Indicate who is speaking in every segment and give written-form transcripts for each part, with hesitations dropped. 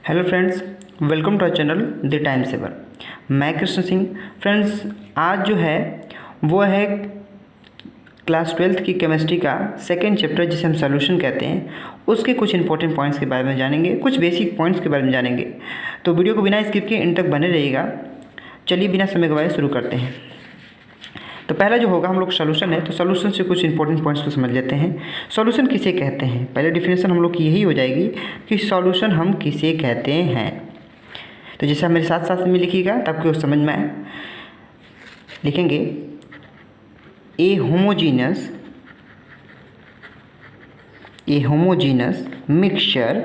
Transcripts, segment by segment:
Speaker 1: Hello friends, welcome to our channel the time saver. मैं Krishna Singh. Friends, आज जो है वो है क्लास 12th की केमिस्ट्री का सेकेंड चैप्टर जिसे हम सॉल्यूशन कहते हैं, उसके कुछ इंपॉर्टेंट पॉइंट्स के बारे में जानेंगे, कुछ बेसिक पॉइंट्स के बारे में जानेंगे। तो वीडियो को बिना स्किप किए एंड तक बने रहिएगा। चलिए बिना समय गवाए शुरू करते हैं। तो पहला जो होगा हम लोग सॉल्यूशन है, तो सॉल्यूशन से कुछ इंपॉर्टेंट पॉइंट्स को समझ लेते हैं। सॉल्यूशन किसे कहते हैं, पहले डिफिनेशन हम लोग की यही हो जाएगी कि सॉल्यूशन हम किसे कहते हैं। तो जैसे आप मेरे साथ साथ में लिखिएगा तब आपको समझ में आए। लिखेंगे ए होमोजीनस मिक्सचर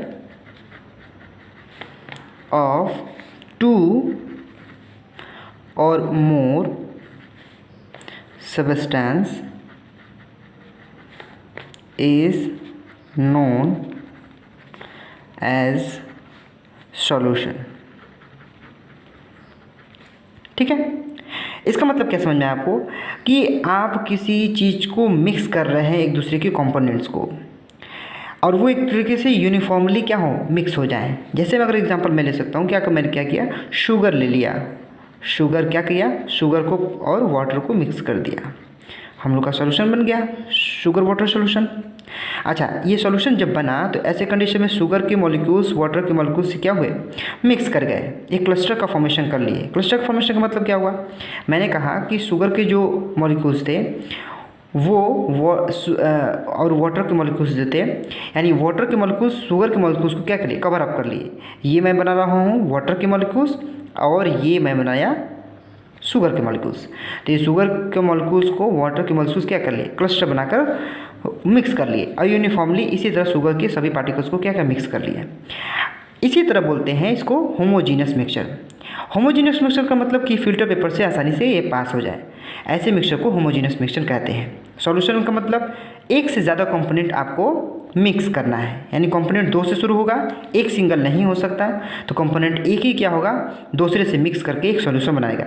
Speaker 1: ऑफ टू और मोर substance is known as solution। ठीक है, इसका मतलब क्या समझ में आया आपको कि आप किसी चीज़ को मिक्स कर रहे हैं, एक दूसरे के कंपोनेंट्स को, और वो एक तरीके से यूनिफॉर्मली क्या हो, मिक्स हो जाए। जैसे मैं अगर एग्जांपल मैं ले सकता हूँ, मैंने क्या किया, शुगर ले लिया, शुगर क्या किया, शुगर को और वाटर को मिक्स कर दिया, हम लोग का सॉल्यूशन बन गया शुगर वाटर सॉल्यूशन। अच्छा, ये सॉल्यूशन जब बना तो ऐसे कंडीशन में शुगर के मॉलिक्यूल्स वाटर के मॉलिक्यूल्स से क्या हुए, मिक्स कर गए, एक क्लस्टर का फॉर्मेशन कर लिए। क्लस्टर का फॉर्मेशन का मतलब क्या हुआ, मैंने कहा कि शुगर के जो मॉलिक्यूल्स थे वो और वाटर के मॉलिक्यूल्स जो थे, यानी वाटर के मॉलिक्यूल्स शुगर के मॉलिक्यूल्स को क्या कर लिए, कवर अप कर लिए। ये मैं बना रहा हूँ वाटर के मॉलिक्यूल्स और ये मैं बनाया शुगर के मॉलिक्यूल्स। तो ये शुगर के मॉलिक्यूल्स को वाटर के मॉलिक्यूल्स क्या कर लिए, क्लस्टर बनाकर मिक्स कर लिए, और यूनिफॉर्मली इसी तरह शुगर के सभी पार्टिकल्स को क्या क्या मिक्स कर लिया। इसी तरह बोलते हैं इसको होमोजीनस मिक्सचर। होमोजीनस मिक्सचर का मतलब कि फिल्टर पेपर से आसानी से ये पास हो जाए, ऐसे मिक्सचर को होमोजीनस मिक्सचर कहते हैं। सॉल्यूशन का मतलब एक से ज़्यादा कंपोनेंट आपको मिक्स करना है, यानी कंपोनेंट दो से शुरू होगा, एक सिंगल नहीं हो सकता, तो कंपोनेंट एक ही क्या होगा, दूसरे से मिक्स करके एक सॉल्यूशन बनाएगा।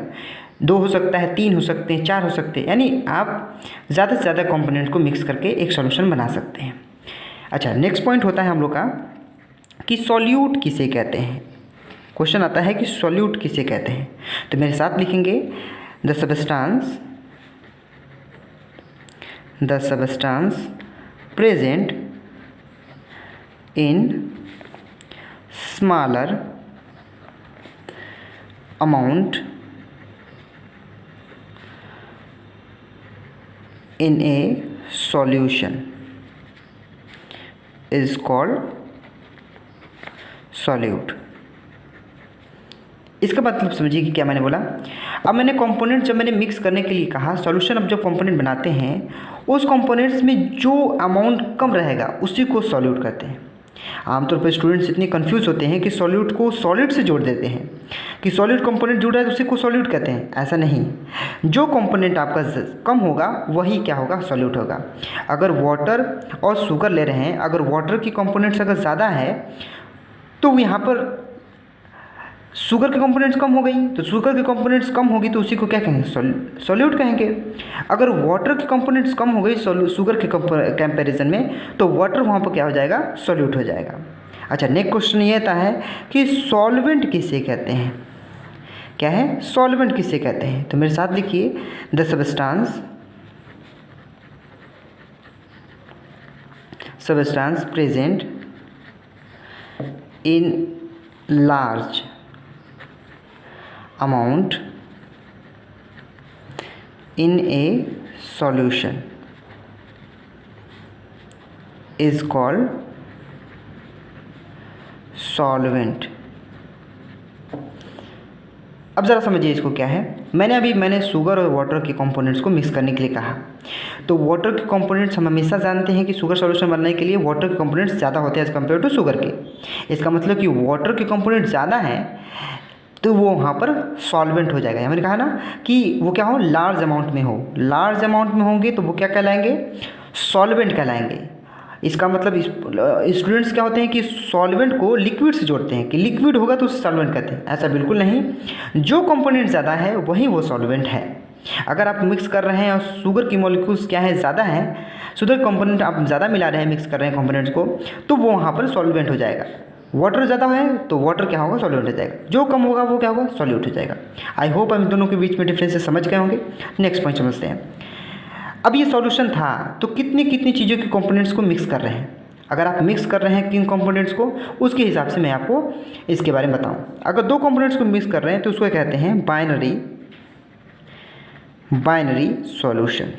Speaker 1: दो हो सकता है, तीन हो सकते हैं, चार हो सकते हैं, यानी आप ज़्यादा से ज़्यादा कंपोनेंट को मिक्स करके एक सॉल्यूशन बना सकते हैं। अच्छा, नेक्स्ट पॉइंट होता है हम लोग का कि सॉल्यूट किसे कहते हैं। क्वेश्चन आता है कि सॉल्यूट किसे कहते हैं। तो मेरे साथ लिखेंगे the substance present in smaller amount in a solution is called solute। इसका मतलब समझिए कि क्या मैंने बोला। अब मैंने कंपोनेंट जब मैंने मिक्स करने के लिए कहा, सॉल्यूशन अब जब कंपोनेंट बनाते हैं उस कंपोनेंट्स में जो अमाउंट कम रहेगा उसी को सॉल्यूट कहते हैं। आमतौर पर स्टूडेंट्स इतने कंफ्यूज होते हैं कि सॉल्यूट को सॉलिड से जोड़ देते हैं कि सॉलिड कंपोनेंट जुड़ रहा है तो उसी को सॉल्यूट कहते हैं। ऐसा नहीं, जो कंपोनेंट आपका कम होगा वही क्या होगा, सॉल्यूट होगा। अगर वाटर और शुगर ले रहे हैं, अगर वाटर की कंपोनेंट्स अगर ज़्यादा है तो यहाँ पर शुगर के कंपोनेंट्स कम हो गई, तो शुगर के कंपोनेंट्स कम होगी तो उसी को क्या कहेंगे, सॉल्यूट कहेंगे। अगर वाटर के कंपोनेंट्स कम हो गई शुगर के कंपैरिजन में, तो वाटर वहाँ पर क्या हो जाएगा, सॉल्यूट हो जाएगा। अच्छा, नेक्स्ट क्वेश्चन ये आता है कि सॉल्वेंट किसे कहते हैं। क्या है, सॉल्वेंट किसे कहते हैं। तो मेरे साथ लिखिए the substance present in large amount in a solution is called solvent। अब ज़रा समझिए इसको क्या है। मैंने शुगर और वाटर के कंपोनेंट्स को मिक्स करने के लिए कहा, तो वाटर के कंपोनेंट्स हम हमेशा जानते हैं कि शुगर सॉल्यूशन बनने के लिए वाटर के कंपोनेंट्स ज़्यादा होते हैं एज़ कम्पेयर टू शुगर के। इसका मतलब कि वाटर के कंपोनेंट ज़्यादा हैं तो वो वहाँ पर सॉल्वेंट हो जाएगा। मैंने कहा ना कि वो क्या हो, लार्ज अमाउंट में हो, लार्ज अमाउंट में होंगे तो वो क्या कहलाएंगे, सॉल्वेंट कहलाएंगे। इसका मतलब स्टूडेंट्स क्या होते हैं कि सॉल्वेंट को लिक्विड से जोड़ते हैं कि लिक्विड होगा तो उसे सॉल्वेंट कहते हैं। ऐसा बिल्कुल नहीं, जो कंपोनेंट ज़्यादा है वही वो सॉल्वेंट है। अगर आप मिक्स कर रहे हैं और शुगर की मॉलिक्यूल्स क्या है, ज़्यादा है, शुगर कंपोनेंट आप ज़्यादा मिला रहे हैं, मिक्स कर रहे हैं कंपोनेंट्स को, तो वो वहाँ पर सॉल्वेंट हो जाएगा। वाटर ज़्यादा है तो वाटर क्या होगा, सॉल्यूट हो जाएगा, जो कम होगा वो क्या होगा, सॉल्यूट हो जाएगा। आई होप हम दोनों के बीच में डिफरेंसेस समझ गए होंगे। नेक्स्ट पॉइंट समझते हैं। अब ये सॉल्यूशन था तो कितनी कितनी चीज़ों के कंपोनेंट्स को मिक्स कर रहे हैं। अगर आप मिक्स कर रहे हैं किन कंपोनेंट्स को, उसके हिसाब से मैं आपको इसके बारे में बताऊं। अगर दो कंपोनेंट्स को मिक्स कर रहे हैं तो उसको कहते हैं बाइनरी सॉल्यूशन।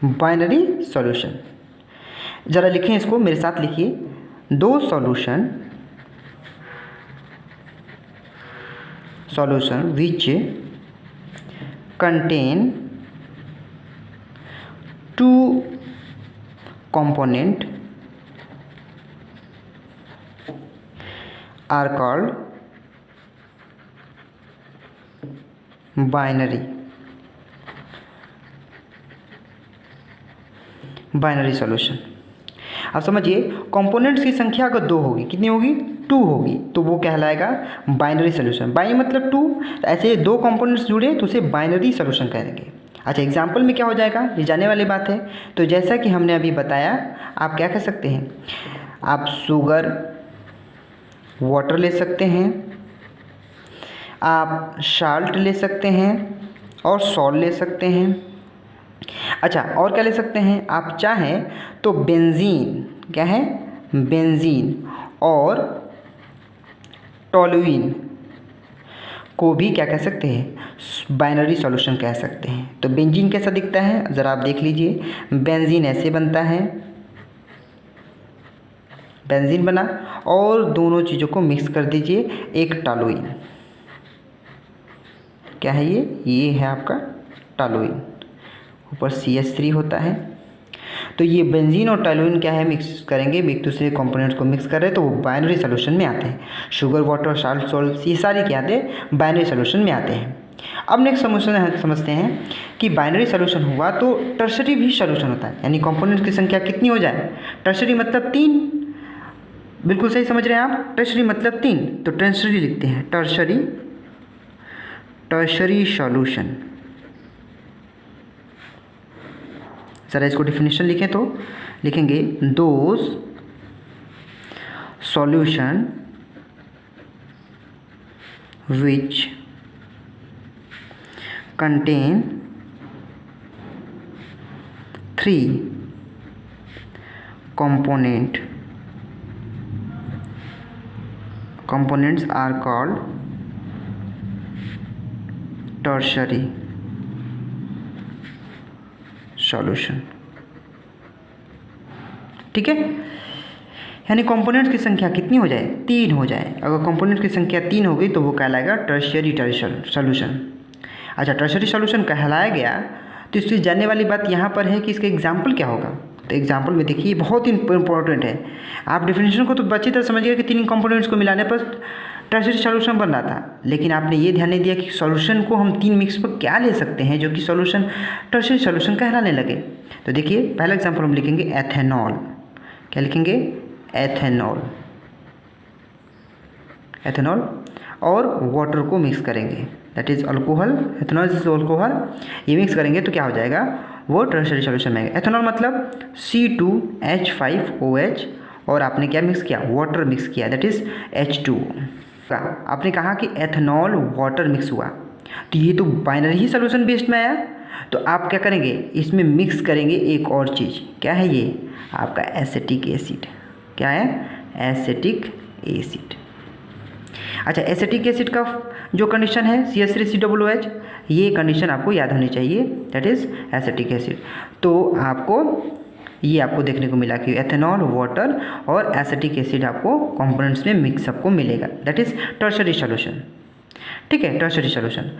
Speaker 1: बाइनरी सॉल्यूशन, ज़रा लिखें इसको मेरे साथ, लिखिए। दो solution which contain two component are called binary solution. अब समझिए, कंपोनेंट्स की संख्या अगर दो होगी, कितनी होगी, 2 होगी, तो वो कहलाएगा बाइनरी सॉल्यूशन। बाई मतलब 2, ऐसे दो कंपोनेंट्स जुड़े तो उसे बाइनरी सॉल्यूशन कह देंगे। अच्छा, एग्जाम्पल में क्या हो जाएगा, ये जाने वाली बात है। तो जैसा कि हमने अभी बताया, आप क्या कह सकते हैं, आप शुगर वाटर ले सकते हैं, आप साल्ट ले सकते हैं और सॉल्ट ले सकते हैं। अच्छा, और क्या ले सकते हैं, आप चाहें तो बेंजीन, क्या है, बेंजीन और टोलुइन को भी क्या कह सकते हैं, बाइनरी सॉल्यूशन कह सकते हैं। तो बेंजीन कैसा दिखता है, ज़रा आप देख लीजिए। बेंजीन ऐसे बनता है, बेंजीन बना, और दोनों चीज़ों को मिक्स कर दीजिए, एक टोलुइन। क्या है ये है आपका टोलुइन, ऊपर CH3 होता है। तो ये बेंजीन और टोलुइन क्या है, मिक्स करेंगे, एक दूसरे कंपोनेंट्स को मिक्स कर रहे हैं तो वो बाइनरी सॉल्यूशन में आते हैं। शुगर वाटर साल्ट सॉल्ट ये सारे क्या आते हैं, बाइनरी सॉल्यूशन में आते हैं। अब नेक्स्ट सॉल्यूशन समझते हैं कि बाइनरी सॉल्यूशन हुआ तो टर्शरी भी सॉल्यूशन होता है, यानी कंपोनेंट्स की संख्या कितनी हो जाए, टर्शरी मतलब 3। बिल्कुल सही समझ रहे हैं आप, टर्शरी मतलब 3, तो टर्शरी लिखते हैं, टर्शरी सॉल्यूशन। ज़रा इसको डिफिनेशन लिखें तो लिखेंगे, those solution which contain 3 components are called tertiary solution. ठीक है, यानी कंपोनेंट्स की संख्या कितनी हो जाए, 3 हो जाए। अगर कंपोनेंट्स की संख्या 3 हो गई तो वो कहलाएगा टर्शियरी सॉल्यूशन। अच्छा, टर्शियरी सॉल्यूशन कहलाया गया तो इससे जानने वाली बात यहाँ पर है कि इसका एग्जाम्पल क्या होगा। तो एग्जाम्पल में देखिए, बहुत ही इंपॉर्टेंट है। आप डेफिनेशन को तो अच्छी तरह समझिएगा कि 3 कंपोनेंट्स को मिलाने पर टर्शियरी सॉल्यूशन बन रहा था, लेकिन आपने ये ध्यान नहीं दिया कि सॉल्यूशन को हम 3 मिक्स पर क्या ले सकते हैं जो कि सॉल्यूशन टर्शियरी सॉल्यूशन कहलाने लगे। तो देखिए, पहला एग्जाम्पल हम लिखेंगे एथेनॉल। क्या लिखेंगे, एथेनॉल और वाटर को मिक्स करेंगे, that is alcohol, ethanol is alcohol. ये मिक्स करेंगे तो क्या हो जाएगा, वो टर्शियरी सॉल्यूशन में आएगा। एथेनॉल मतलब C2H5OH, और आपने क्या मिक्स किया, वाटर मिक्स किया, दैट इज़ H2O। आपने कहा कि एथेनॉल वाटर मिक्स हुआ, तो ये तो बाइनरी ही सॉल्यूशन बेस्ड में आया। तो आप क्या करेंगे, इसमें मिक्स करेंगे एक और चीज़, क्या है ये आपका एसिटिक एसिड। क्या है, एसिटिक एसिड। अच्छा, एसिटिक एसिड का जो कंडीशन है CH3COOH, ये कंडीशन आपको याद होनी चाहिए, दैट इज़ एसिटिक एसिड। तो आपको देखने को मिला कि एथेनॉल, वाटर और एसिटिक एसिड आपको कंपोनेंट्स में मिक्स आपको मिलेगा, दैट इज़ टर्शियरी सॉल्यूशन। ठीक है, टर्शियरी सॉल्यूशन।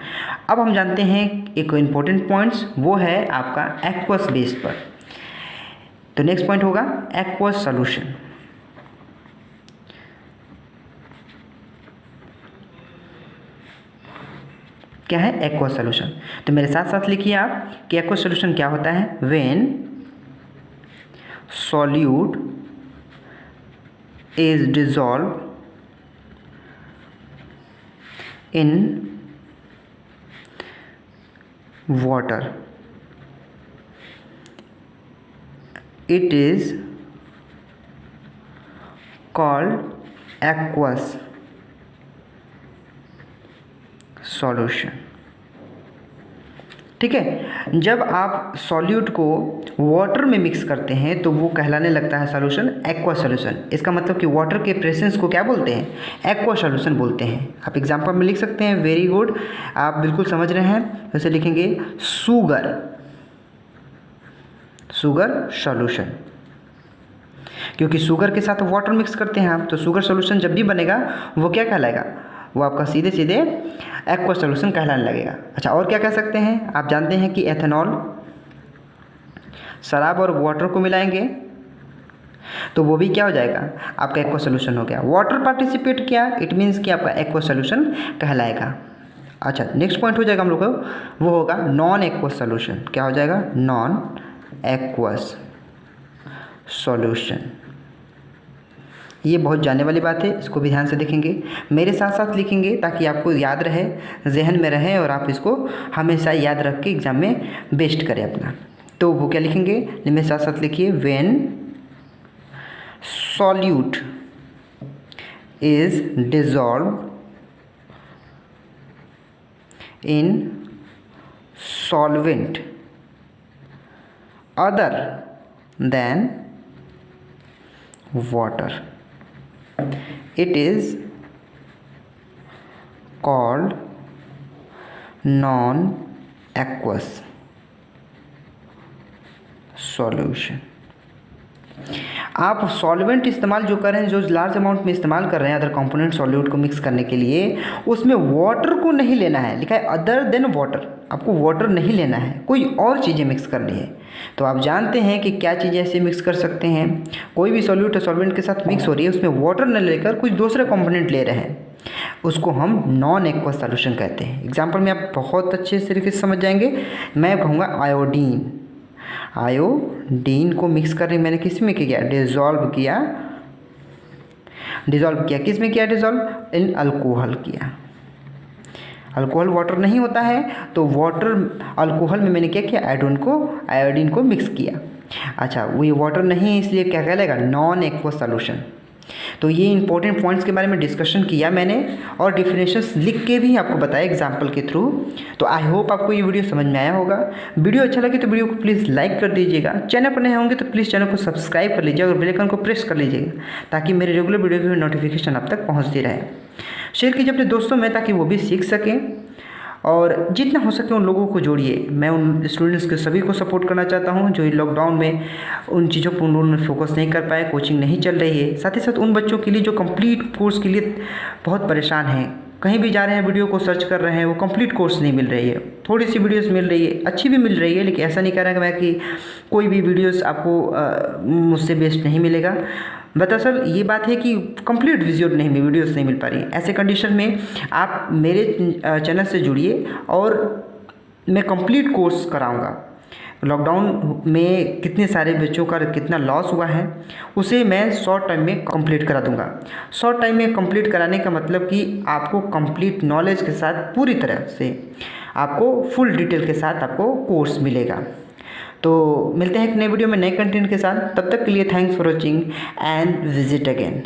Speaker 1: अब हम जानते हैं एक इम्पोर्टेंट पॉइंट्स, वो है आपका एक्वस बेस पर। तो नेक्स्ट पॉइंट होगा एक्वस सॉल्यूशन। क्या है एक्वस सॉल्यूशन, तो मेरे साथ साथ लिखिए आप कि एक्वस सॉल्यूशन क्या होता है, when solute is dissolved in water, it is called aqueous solution. ठीक है, जब आप सॉल्यूट को वाटर में मिक्स करते हैं तो वो कहलाने लगता है सॉल्यूशन एक्वा सॉल्यूशन। इसका मतलब कि वाटर के प्रेजेंस को क्या बोलते हैं, एक्वा सॉल्यूशन बोलते हैं। आप एग्जांपल में लिख सकते हैं, वेरी गुड, आप बिल्कुल समझ रहे हैं। जैसे लिखेंगे शुगर, शुगर सॉल्यूशन, क्योंकि शुगर के साथ वाटर मिक्स करते हैं आप, तो शुगर सॉल्यूशन जब भी बनेगा वो क्या कहलाएगा, वो आपका सीधे सीधे एक्वा सॉल्यूशन कहलाने लगेगा। अच्छा, और क्या कह सकते हैं, आप जानते हैं कि एथेनॉल शराब और वाटर को मिलाएंगे तो वो भी क्या हो जाएगा, आपका एक्वा सॉल्यूशन हो गया। वाटर पार्टिसिपेट किया, इट मीन्स कि आपका एक्वा सॉल्यूशन कहलाएगा। अच्छा, नेक्स्ट पॉइंट हो जाएगा हम लोग को, वो होगा नॉन एक्वस सॉल्यूशन। क्या हो जाएगा, नॉन एक्वस सॉल्यूशन। ये बहुत जानने वाली बात है, इसको भी ध्यान से देखेंगे, मेरे साथ साथ लिखेंगे ताकि आपको याद रहे, जहन में रहे और आप इसको हमेशा याद रख के एग्जाम में बेस्ट करें अपना। तो वो क्या लिखेंगे, मेरे साथ साथ लिखिए, when solute is dissolve in solvent other than water, it is called non-aqueous solution। आप सॉल्वेंट इस्तेमाल जो कर रहे हैं, जो लार्ज अमाउंट में इस्तेमाल कर रहे हैं अदर कंपोनेंट सॉल्यूट को मिक्स करने के लिए, उसमें वाटर को नहीं लेना है, लिखा है अदर देन वाटर, आपको वाटर नहीं लेना है, कोई और चीज़ें मिक्स करनी है। तो आप जानते हैं कि क्या चीज़ें ऐसे मिक्स कर सकते हैं, कोई भी सॉल्यूट या सॉल्वेंट के साथ मिक्स हो रही है, उसमें वाटर न लेकर कुछ दूसरे कंपोनेंट ले रहे हैं, उसको हम नॉन एक्वस सॉल्यूशन कहते हैं। एग्जाम्पल में आप बहुत अच्छे तरीके से समझ जाएंगे। मैं कहूँगा आयोडीन, आयोडीन को मिक्स करने मैंने किस में किया, डिज़ोल्व किया, किस में किया, डिज़ोल्व इन अल्कोहल किया। अल्कोहल वाटर नहीं होता है, तो वाटर अल्कोहल में मैंने क्या किया, आयोडीन को मिक्स किया। अच्छा, वो ये वाटर नहीं है, इसलिए क्या कहलाएगा, नॉन एक्वस सॉल्यूशन। तो ये इंपॉर्टेंट पॉइंट्स के बारे में डिस्कशन किया मैंने और डिफिनेशंस लिख के भी आपको बताया एग्जाम्पल के थ्रू। तो आई होप आपको ये वीडियो समझ में आया होगा। वीडियो अच्छा लगे तो वीडियो को प्लीज़ लाइक कर दीजिएगा, चैनल पर नए होंगे तो प्लीज़ चैनल को सब्सक्राइब कर लीजिएगा और बेल आइकन को प्रेस कर लीजिएगा ताकि मेरे रेगुलर वीडियो की नोटिफिकेशन आप तक पहुँचती रहे। शेयर कीजिए अपने दोस्तों में ताकि वो भी सीख सकें और जितना हो सके उन लोगों को जोड़िए। मैं उन स्टूडेंट्स के सभी को सपोर्ट करना चाहता हूं जो लॉकडाउन में उन चीज़ों पर उन्होंने फोकस नहीं कर पाए, कोचिंग नहीं चल रही है। साथ ही साथ उन बच्चों के लिए जो कंप्लीट कोर्स के लिए बहुत परेशान हैं, कहीं भी जा रहे हैं वीडियो को सर्च कर रहे हैं, वो कंप्लीट कोर्स नहीं मिल रही है, थोड़ी सी वीडियोस मिल रही है, अच्छी भी मिल रही है, लेकिन ऐसा नहीं कह रहा मैं कि कोई भी वीडियोस आपको मुझसे बेस्ट नहीं मिलेगा। दरअसल ये बात है कि कंप्लीट वीडियोस नहीं मिल पा रही। ऐसे कंडीशन में आप मेरे चैनल से जुड़िए और मैं कंप्लीट कोर्स कराऊंगा। लॉकडाउन में कितने सारे बच्चों का कितना लॉस हुआ है उसे मैं शॉर्ट टाइम में कंप्लीट करा दूंगा। शॉर्ट टाइम में कंप्लीट कराने का मतलब कि आपको कंप्लीट नॉलेज के साथ पूरी तरह से आपको फुल डिटेल के साथ आपको कोर्स मिलेगा। तो मिलते हैं एक नए वीडियो में नए कंटेंट के साथ, तब तक के लिए thanks for watching and visit again.